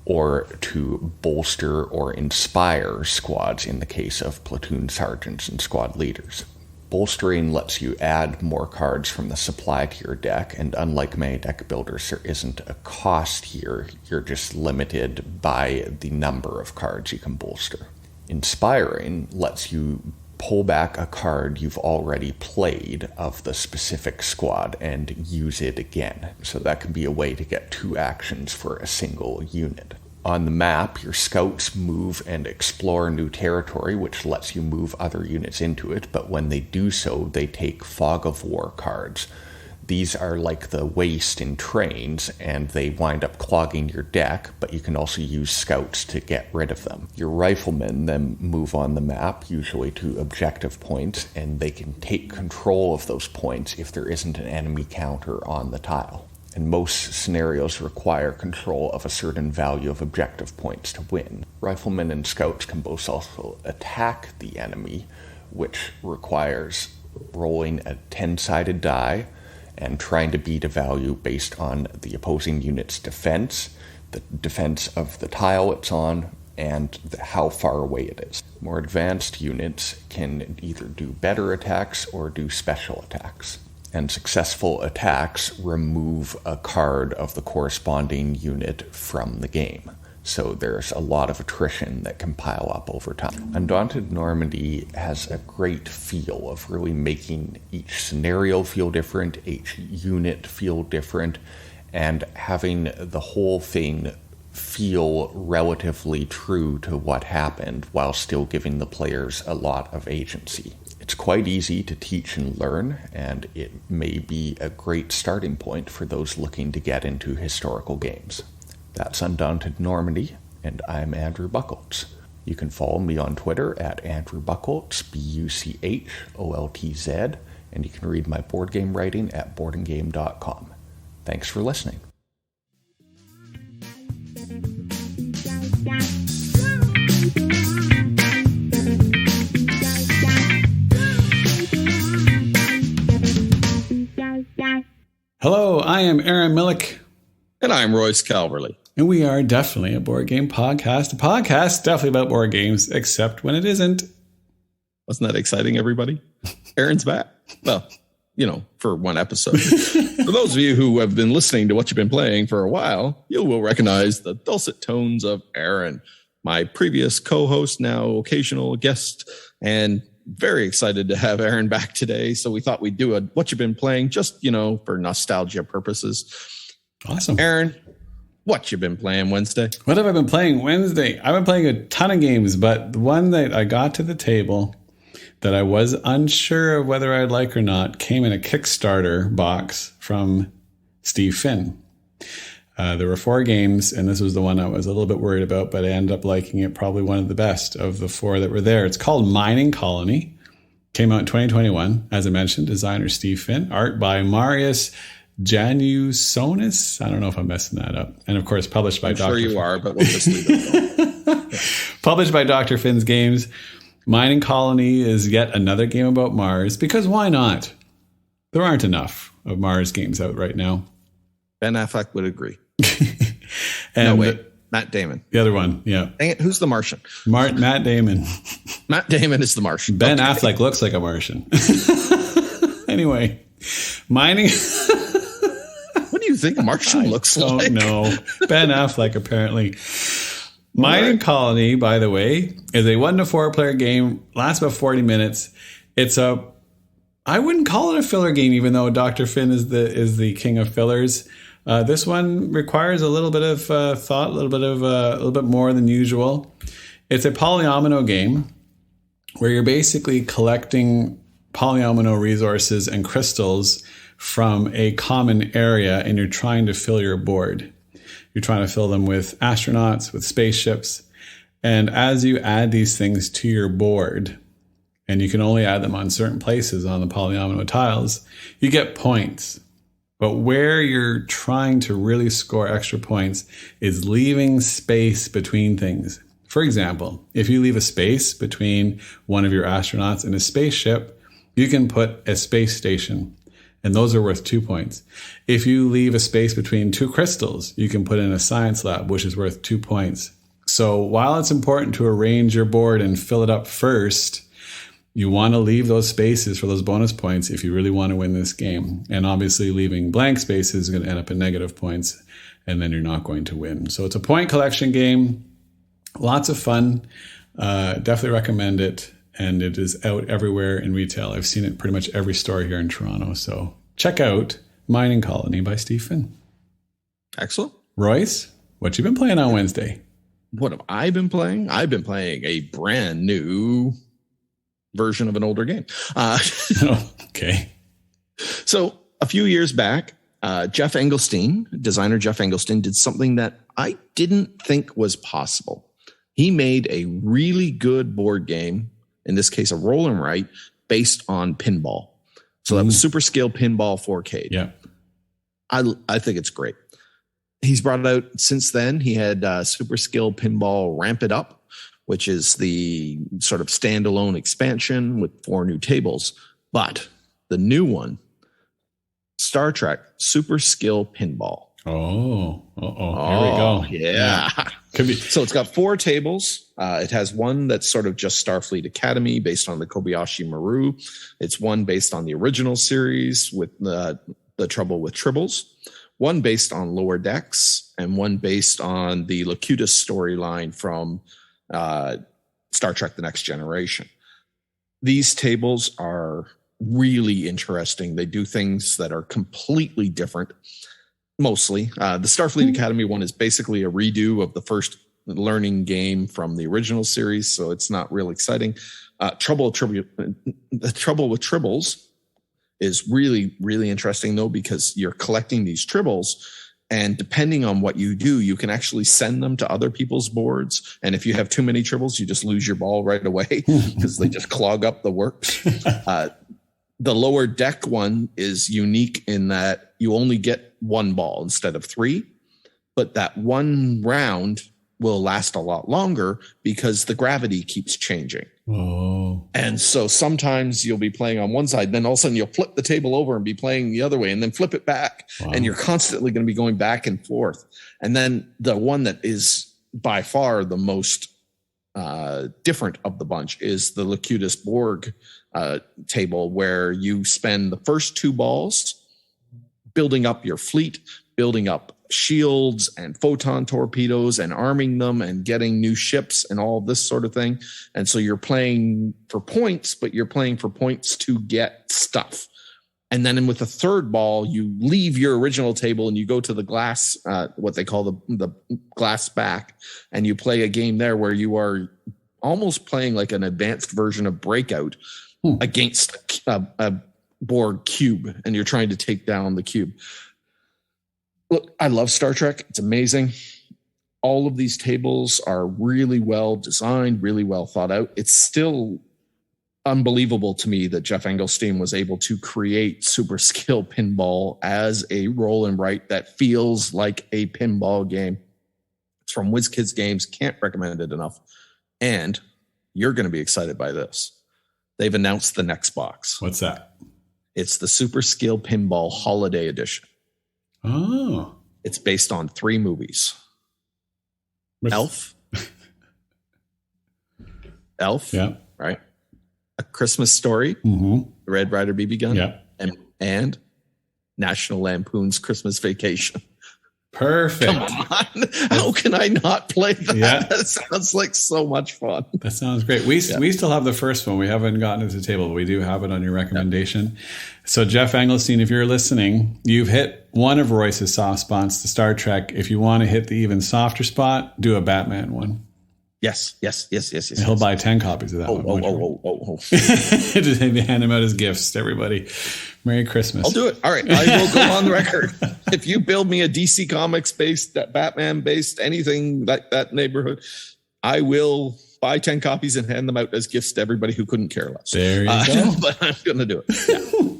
or to bolster or inspire squads in the case of platoon sergeants and squad leaders. Bolstering lets you add more cards from the supply to your deck, and unlike many deck builders, there isn't a cost here. You're just limited by the number of cards you can bolster. Inspiring lets you pull back a card you've already played of the specific squad and use it again. So that can be a way to get 2 actions for a single unit. On the map, your scouts move and explore new territory, which lets you move other units into it, but when they do so, they take Fog of War cards. These are like the waste in trains, and they wind up clogging your deck, but you can also use scouts to get rid of them. Your riflemen then move on the map, usually to objective points, and they can take control of those points if there isn't an enemy counter on the tile. And most scenarios require control of a certain value of objective points to win. Riflemen and scouts can both also attack the enemy, which requires rolling a 10-sided die and trying to beat a value based on the opposing unit's defense, the defense of the tile it's on, and how far away it is. More advanced units can either do better attacks or do special attacks. And successful attacks remove a card of the corresponding unit from the game. So there's a lot of attrition that can pile up over time. Undaunted Normandy has a great feel of really making each scenario feel different, each unit feel different, and having the whole thing feel relatively true to what happened while still giving the players a lot of agency. It's quite easy to teach and learn, and it may be a great starting point for those looking to get into historical games. That's Undaunted Normandy, and I'm Andrew Bucholtz. You can follow me on Twitter at Andrew Bucholtz, BUCHOLTZ, and you can read my board game writing at boardandgame.com. Thanks for listening. Hello, I am Aaron Millick. And I'm Royce Calverley. And we are definitely a board game podcast. A podcast definitely about board games, except when it isn't. Wasn't that exciting, everybody? Aaron's back. Well, for one episode. For those of you who have been listening to What You've Been Playing for a while, you will recognize the dulcet tones of Aaron, my previous co-host, now occasional guest, and very excited to have Aaron back today. So we thought we'd do a What You've Been Playing just, for nostalgia purposes. Awesome. Aaron, what you been playing Wednesday? What have I been playing Wednesday? I've been playing a ton of games, but the one that I got to the table that I was unsure of whether I'd like or not came in a Kickstarter box from Steve Finn. There were 4 games, and this was the one I was a little bit worried about, but I ended up liking it, probably one of the best of the 4 that were there. It's called Mining Colony. Came out in 2021, as I mentioned, designer Steve Finn. Art by Marius Janusonis. I don't know if I'm messing that up. And of course, published by Dr. Sure you are, but we'll just leave it. Published by Dr. Finn's Games. Mining Colony is yet another game about Mars, because why not? There aren't enough of Mars games out right now. Ben Affleck would agree. And no, wait. Matt Damon. The other one, yeah. Dang it, who's the Martian? Matt Damon. Matt Damon is the Martian. Ben Affleck looks like a Martian. Anyway, mining... What do you think a Martian looks like? I don't know. Ben Affleck, apparently. Mining Colony, by the way, is a 1 to 4 player game. Lasts about 40 minutes. I wouldn't call it a filler game, even though Dr. Finn is the king of fillers. This one requires a little bit of thought, a little bit more than usual. It's a polyomino game where you're basically collecting polyomino resources and crystals from a common area, and you're trying to fill your board. You're trying to fill them with astronauts, with spaceships. And as you add these things to your board, and you can only add them on certain places on the polyomino tiles, you get points. But where you're trying to really score extra points is leaving space between things. For example, if you leave a space between one of your astronauts and a spaceship, you can put a space station, and those are worth 2 points. If you leave a space between 2 crystals, you can put in a science lab, which is worth 2 points. So while it's important to arrange your board and fill it up first, you want to leave those spaces for those bonus points if you really want to win this game. And obviously leaving blank spaces is going to end up in negative points, and then you're not going to win. So it's a point collection game. Lots of fun. Definitely recommend it. And it is out everywhere in retail. I've seen it pretty much every store here in Toronto. So check out Mining Colony by Steve Finn. Excellent. Royce, what you been playing on Wednesday? What have I been playing? I've been playing a brand new version of an older game. Okay. So a few years back, Jeff Engelstein, designer Jeff Engelstein, did something that I didn't think was possible. He made a really good board game, in this case, a roll and write, based on pinball. So that was Super Scale Pinball 4K. Yeah. I think it's great. He's brought it out since then. He had Super Skill Pinball Ramp It Up, which is the sort of standalone expansion with 4 new tables. But the new one, Star Trek Super Skill Pinball. Oh, here we go. Yeah. Could be. So it's got 4 tables. It has one that's sort of just Starfleet Academy based on the Kobayashi Maru. It's one based on the original series with the Trouble with Tribbles. One based on Lower Decks, and one based on the Locutus storyline from Star Trek The Next Generation. These tables are really interesting. They do things that are completely different, mostly. The Starfleet Academy one is basically a redo of the first learning game from the original series, so it's not real exciting. The Trouble with Tribbles is really, really interesting, though, because you're collecting these tribbles, and depending on what you do, you can actually send them to other people's boards. And if you have too many tribbles, you just lose your ball right away because they just clog up the works. The Lower Deck one is unique in that you only get 1 ball instead of 3, but that one round will last a lot longer because the gravity keeps changing. Oh. And so sometimes you'll be playing on one side, then all of a sudden you'll flip the table over and be playing the other way, and then flip it back. Wow. And you're constantly going to be going back and forth. And then the one that is by far the most different of the bunch is the Locutus Borg table, where you spend the first 2 balls building up your fleet, building up shields and photon torpedoes and arming them and getting new ships and all this sort of thing. And so you're playing for points, but you're playing for points to get stuff. And then with the 3rd ball, you leave your original table and you go to the glass, what they call the glass back, and you play a game there where you are almost playing like an advanced version of Breakout against a Borg cube, and you're trying to take down the cube. Look, I love Star Trek. It's amazing. All of these tables are really well designed, really well thought out. It's still unbelievable to me that Jeff Engelstein was able to create Super Skill Pinball as a roll and write that feels like a pinball game. It's from WizKids Games. Can't recommend it enough. And you're going to be excited by this. They've announced the next box. What's that? It's the Super Skill Pinball Holiday Edition. Oh. It's based on 3 movies. Elf. Yeah. Right? A Christmas Story. Mm-hmm. The Red Ryder BB gun. Yeah. And National Lampoon's Christmas Vacation. Perfect. Come on. How can I not play that? Yeah. That sounds like so much fun. That sounds great. We still have the first one. We haven't gotten it to the table, but we do have it on your recommendation. Yeah. So Jeff Engelstein, if you're listening, you've hit one of Royce's soft spots, the Star Trek. If you want to hit the even softer spot, do a Batman one. Yes. And he'll buy 10 copies of that one. Just hand them out as gifts to everybody. Merry Christmas. I'll do it. All right. I will go on the record. If you build me a DC Comics based, Batman based, anything like that neighborhood, I will buy 10 copies and hand them out as gifts to everybody who couldn't care less. There you go. But I'm going to do it. Yeah.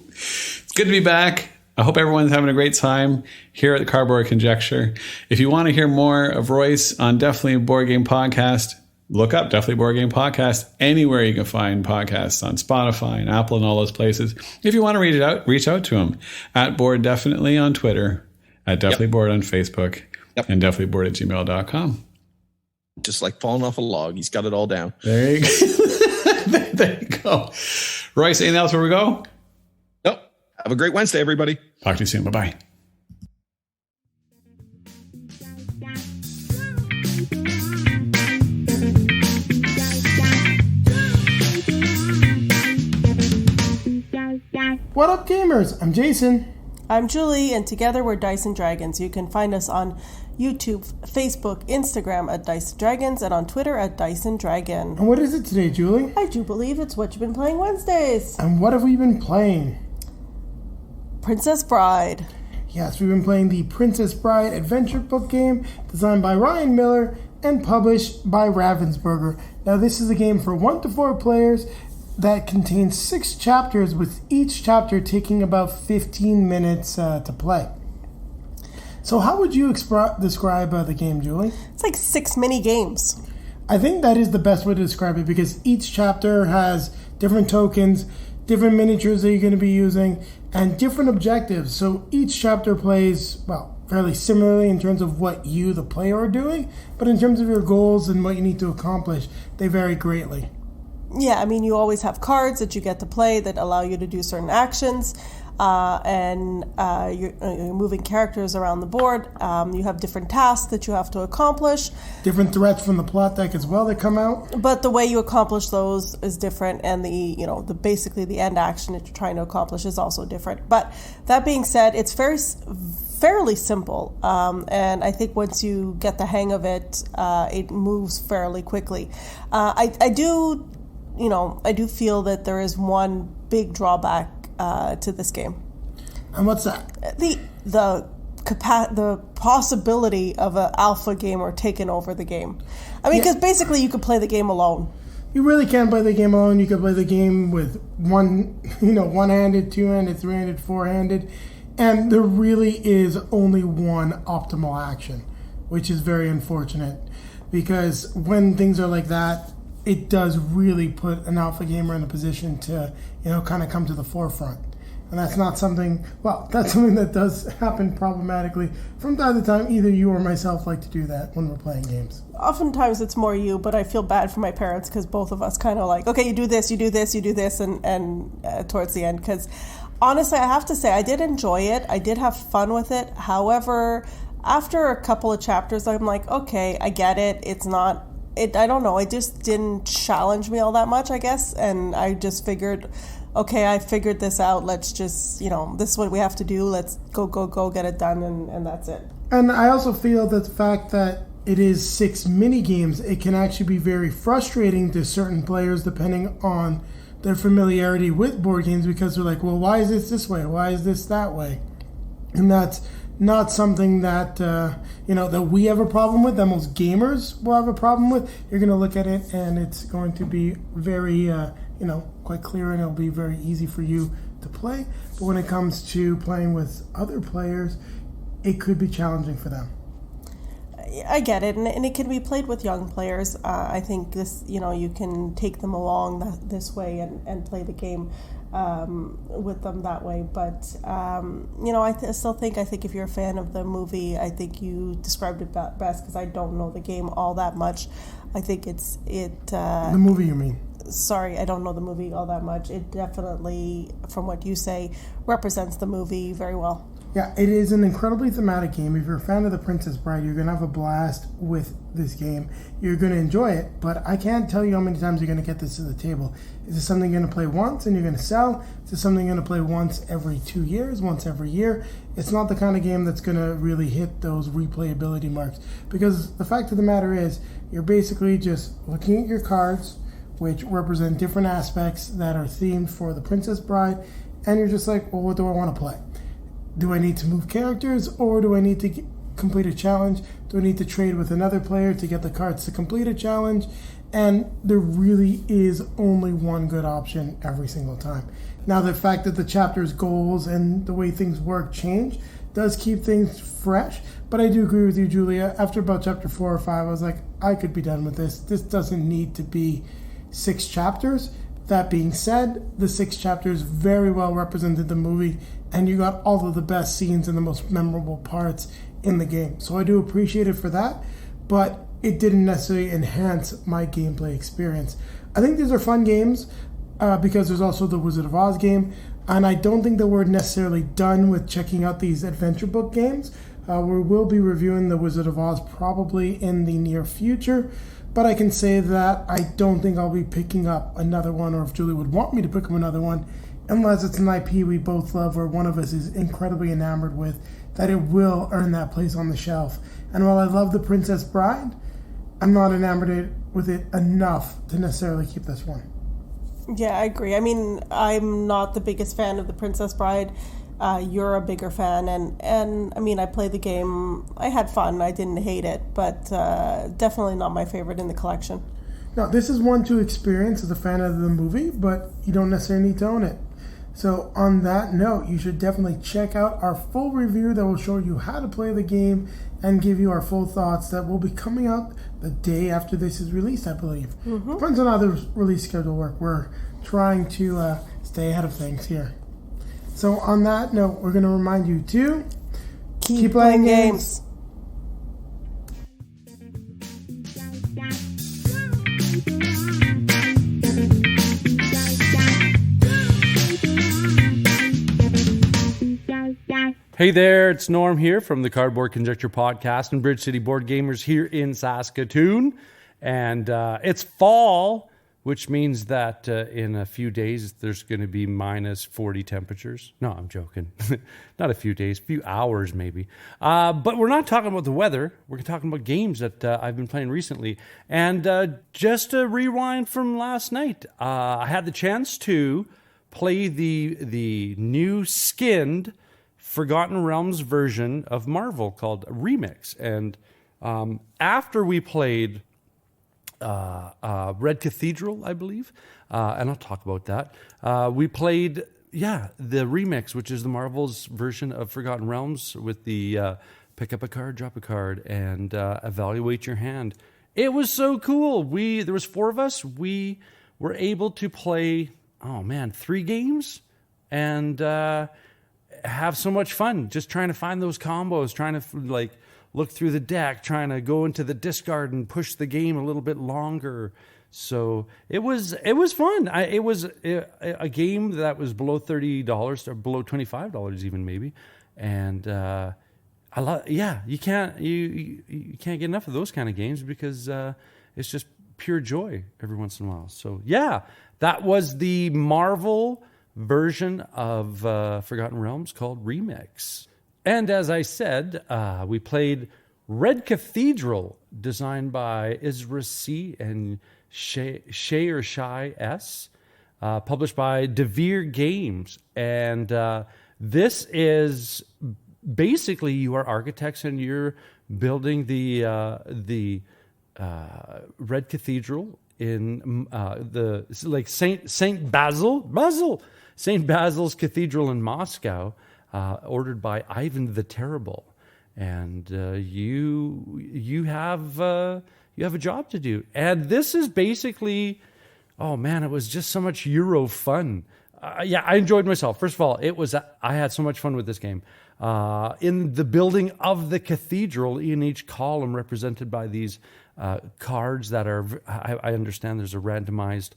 It's good to be back. I hope everyone's having a great time here at the Cardboard Conjecture. If you want to hear more of Royce on Definitely a Board Game Podcast, look up Definitely a Board Game Podcast anywhere you can find podcasts, on Spotify and Apple and all those places. If you want to reach out to him at Board Definitely on Twitter, at Definitely Board on Facebook, and definitelyboard@gmail.com. Just like falling off a log. He's got it all down. There you go. There you go. Royce, anything else before we go? Nope. Have a great Wednesday, everybody. Talk to you soon. Bye-bye. What up, gamers? I'm Jayson. I'm Julie, and together we're Dice and Dragons. You can find us on YouTube, Facebook, Instagram at Dice and Dragons, and on Twitter at Dice and Dragon. And what is it today, Julie? I do believe it's Whatcha Been Playing Wednesdays. And what have we been playing? Princess Bride. Yes, we've been playing the Princess Bride adventure book game designed by Ryan Miller and published by Ravensburger. Now, this is a game for 1 to 4 players that contains 6 chapters, with each chapter taking about 15 minutes to play. So how would you describe the game, Julie? It's like 6 mini games. I think that is the best way to describe it, because each chapter has different tokens, different miniatures that you're going to be using, and different objectives. So each chapter plays, well, fairly similarly in terms of what you, the player, are doing, but in terms of your goals and what you need to accomplish, they vary greatly. Yeah, I mean, you always have cards that you get to play that allow you to do certain actions, and you're moving characters around the board. You have different tasks that you have to accomplish. Different threats from the plot deck as well that come out. But the way you accomplish those is different, and the basically the end action that you're trying to accomplish is also different. But that being said, it's fairly simple, and I think once you get the hang of it, it moves fairly quickly. I do feel that there is one big drawback to this game. And what's that? The possibility of an alpha gamer taking over the game. I mean, because basically you could play the game alone. You really can play the game alone. You could play the game with one-handed, two-handed, three-handed, four-handed, and there really is only one optimal action, which is very unfortunate, because when things are like that, it does really put an alpha gamer in a position to, kind of come to the forefront. And that's not something, that's something that does happen problematically from time to time. Either you or myself like to do that when we're playing games. Oftentimes it's more you, but I feel bad for my parents because both of us kind of like, okay, you do this, you do this, you do this, and towards the end. Because honestly, I have to say, I did enjoy it. I did have fun with it. However, after a couple of chapters, I'm like, okay, I get it. It's not... I don't know. It just didn't challenge me all that much, I guess. And I just figured, okay, I figured this out. Let's just, this is what we have to do. Let's go, get it done, and that's it. And I also feel that the fact that it is 6 mini games, it can actually be very frustrating to certain players depending on their familiarity with board games, because they're like, well, why is this way? Why is this that way? And that's not something that that we have a problem with, that most gamers will have a problem with. You're going to look at it and it's going to be very quite clear, and it'll be very easy for you to play. But when it comes to playing with other players, it could be challenging for them. I get it, and it can be played with young players. I think this, you can take them along this way and play the game with them that way. But I still think if you're a fan of the movie, I think you described it best, because I don't know the game all that much. I think the movie, you mean? Sorry, I don't know the movie all that much. It definitely, from what you say, represents the movie very well. Yeah, it is an incredibly thematic game. If you're a fan of The Princess Bride, you're going to have a blast with this game. You're going to enjoy it, but I can't tell you how many times you're going to get this to the table. Is this something you're going to play once and you're going to sell? Is this something you're going to play once every 2 years, once every year? It's not the kind of game that's going to really hit those replayability marks, because the fact of the matter is, you're basically just looking at your cards, which represent different aspects that are themed for The Princess Bride, and you're just like, well, what do I want to play? Do I need to move characters, or do I need to complete a challenge? Do I need to trade with another player to get the cards to complete a challenge? And there really is only one good option every single time. Now, the fact that the chapter's goals and the way things work change does keep things fresh, but I do agree with you, Julia. After about chapter 4 or 5, I was like, I could be done with this. This doesn't need to be 6 chapters. That being said, the 6 chapters very well represented the movie, and you got all of the best scenes and the most memorable parts in the game. So I do appreciate it for that, but it didn't necessarily enhance my gameplay experience. I think these are fun games because there's also the Wizard of Oz game, and I don't think that we're necessarily done with checking out these adventure book games. We will be reviewing the Wizard of Oz probably in the near future, but I can say that I don't think I'll be picking up another one, or if Julie would want me to pick up another one, unless it's an IP we both love or one of us is incredibly enamored with, that it will earn that place on the shelf. And while I love The Princess Bride, I'm not enamored with it enough to necessarily keep this one. Yeah, I agree. I mean, I'm not the biggest fan of The Princess Bride. you're a bigger fan. And I mean, I played the game. I had fun. I didn't hate it, but definitely not my favorite in the collection. Now, this is one to experience as a fan of the movie, but you don't necessarily need to own it. So on that note, you should definitely check out our full review that will show you how to play the game and give you our full thoughts that will be coming out the day after this is released, I believe. Depends on how the release schedule works. We're trying to stay ahead of things here. So on that note, we're going to remind you to keep playing games. Hey there, it's Norm here from the Cardboard Conjecture podcast and Bridge City Board Gamers here in Saskatoon. And it's fall, which means that in a few days there's going to be minus 40 temperatures. No, I'm joking. Not a few days, a few hours maybe. But we're not talking about the weather. We're talking about games that I've been playing recently. And just to rewind from last night, I had the chance to play the new skinned Forgotten Realms version of Marvel called Remix. And after we played Red Cathedral, I believe, and I'll talk about that, we played, the Remix, which is the Marvel's version of Forgotten Realms with the pick up a card, drop a card, and evaluate your hand. It was so cool. There was 4 of us. We were able to play, 3 games, and have so much fun just trying to find those combos, trying to look through the deck, trying to go into the discard and push the game a little bit longer. So it was fun. It was a game that was below $30 or below $25 even maybe, and you can't get enough of those kind of games because it's just pure joy every once in a while. So that was the Marvel version of Forgotten Realms called Remix. And as I said, we played Red Cathedral, designed by Isra C. and Shea S., published by Devere Games. And this is basically you are architects and you're building the Red Cathedral in St. Basil's Cathedral in Moscow, ordered by Ivan the Terrible, and you have a job to do. And this is basically, it was just so much Euro fun. I enjoyed myself. First of all, I had so much fun with this game. In the building of the cathedral, in each column represented by these cards that are, I understand there's a randomized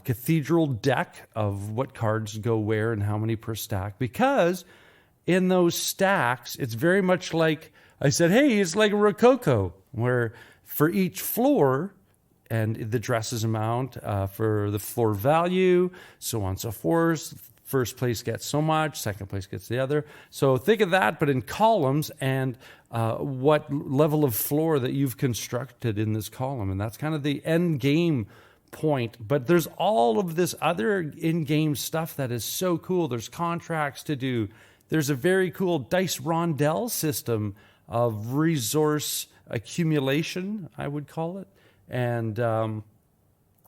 cathedral deck of what cards go where and how many per stack, because in those stacks it's very much like I said, it's like a Rococo, where for each floor and the dresses amount for the floor value, so on and so forth. First place gets so much, second place gets the other. So think of that, but in columns, and what level of floor that you've constructed in this column, and that's kind of the end game point. But there's all of this other in-game stuff that is so cool. There's contracts to do. There's a very cool dice rondelle system of resource accumulation, I would call it. And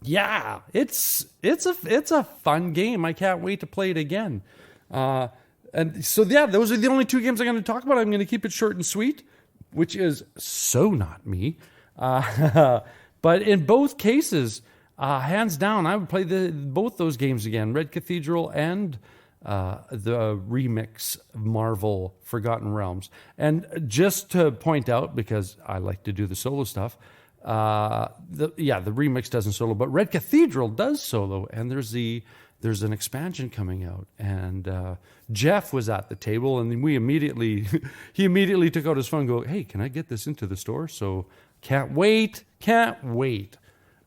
it's a fun game. I can't wait to play it again. And so those are the only 2 games I'm going to talk about. I'm going to keep it short and sweet, which is so not me. But in both cases, hands down, I would play both those games again, Red Cathedral and the Remix Marvel Forgotten Realms. And just to point out, because I like to do the solo stuff, the Remix doesn't solo, but Red Cathedral does solo, and there's an expansion coming out. And Jeff was at the table, and he immediately took out his phone and go, hey, can I get this into the store? So can't wait.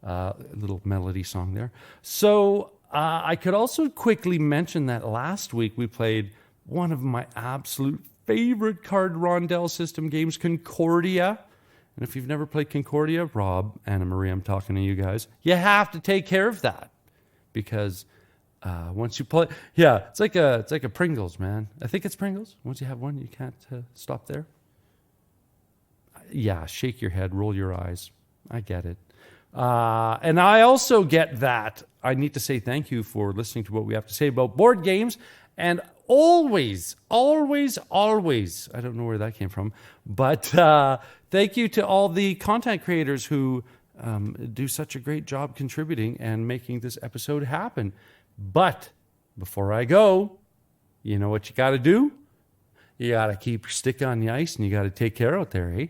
Little melody song there. So I could also quickly mention that last week we played one of my absolute favorite card rondelle system games, Concordia. And if you've never played Concordia, Robb, Anna Marie, I'm talking to you guys, you have to take care of that, because Once you play, yeah, it's like a Pringles, man. I think it's Pringles. Once you have one, you can't stop there. Yeah, shake your head, roll your eyes. I get it. And I also get that. I need to say thank you for listening to what we have to say about board games. And always, always, always, I don't know where that came from, but thank you to all the content creators who do such a great job contributing and making this episode happen. But before I go, you know what you got to do? You got to keep your stick on the ice and you got to take care out there, eh?